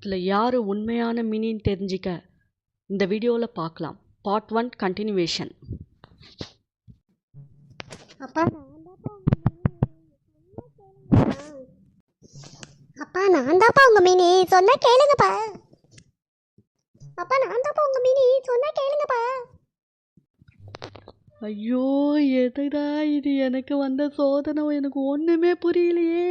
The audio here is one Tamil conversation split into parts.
இதில் யார் உண்மையான மினின்னு தெரிஞ்சிக்க இந்த வீடியோவில் பார்க்கலாம். Part 1 continuation. அப்பா நான் தான்ப்பா உங்க மினி சொன்னா கேளுங்கப்பா. அப்பா நான் தான்ப்பா உங்க மினி சொன்னா கேளுங்கப்பா. ஐயோ, எதுடா இது? எனக்கு வந்த சோதனை எனக்கு ஒன்றுமே புரியலையே.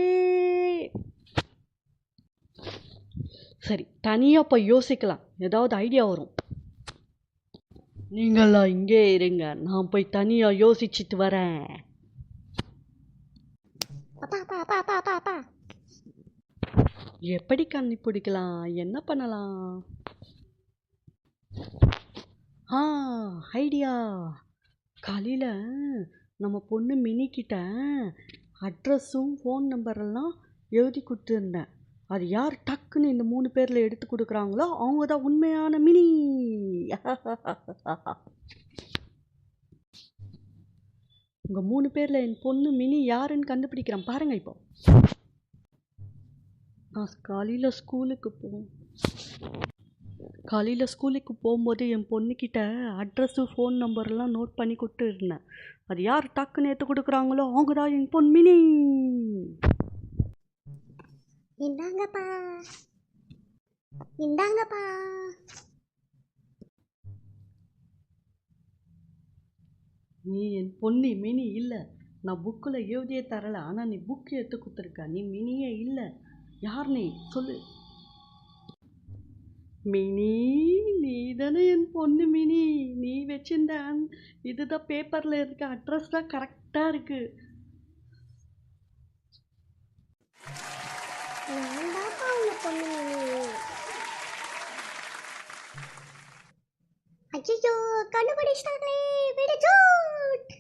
சரி, தனியாக போய் யோசிக்கலாம், ஏதாவது ஐடியா வரும். நீங்களாம் இங்கே இருங்க, நான் போய் தனியாக யோசிச்சுட்டு வரேன். எப்படி கண்டுபிடிக்கலாம்? என்ன பண்ணலாம்? ஐடியா. காலையில் நம்ம பொண்ணு மினிக்கிட்ட அட்ரஸும் ஃபோன் நம்பரெல்லாம் எழுதி கொடுத்துருந்தேன். அது யார் டக்குன்னு இந்த 3 பேரில் எடுத்து கொடுக்குறாங்களோ அவங்க தான் உண்மையான மினி. உங்கள் 3 பேரில் என் பொண்ணு மினி யாருன்னு கண்டுபிடிக்கிறேன் பாருங்க. இப்போ நான் காலையில் ஸ்கூலுக்கு போகும்போது என் பொண்ணுக்கிட்ட அட்ரஸு ஃபோன் நம்பர்லாம் நோட் பண்ணி கொடுத்துருந்தேன். அது யார் டக்குன்னு எடுத்து கொடுக்குறாங்களோ அவங்க தான் என் பொண்ணு மினி. இந்தாங்கப்பா. நீ என் பொண்ணு மினி இல்லை. நான் புக்கில் எழுதியே தரலை, ஆனால் நீ புக்கு எடுத்து கொடுத்துருக்க. நீ மினியே இல்லை. யார் நீ சொல்லு. மினி, நீ தானே என் பொண்ணு மினி. நீ வச்சிருந்த இதுதான் பேப்பரில் இருக்க அட்ரஸ் தான் கரெக்டாக இருக்கு. ஐயோ, கண்டுபிடிச்சிட்டாங்களே. விடுஜூட்.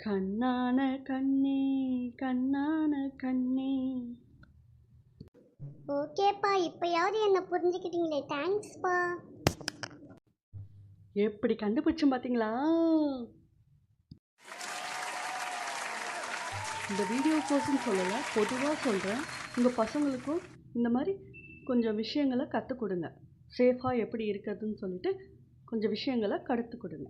கண்ணான கண்ணே, கண்ணான கண்ணே. ஓகேப்பா, இப்பயாவது என்ன புரிஞ்சுக்கிட்டீங்களே, தேங்க்ஸ்ப்பா. எப்படி கண்டுபிடிச்சும் பார்த்தீங்களா? இந்த வீடியோ கோர்ஸ்ன்னு சொல்லலை, பொதுவாக சொல்கிறேன். உங்கள் பசங்களுக்கும் இந்த மாதிரி கொஞ்சம் விஷயங்களை கற்றுக் கொடுங்க. சேஃபாக எப்படி இருக்கிறதுன்னு சொல்லிட்டு கொஞ்சம் விஷயங்களை கற்றுக் கொடுங்க.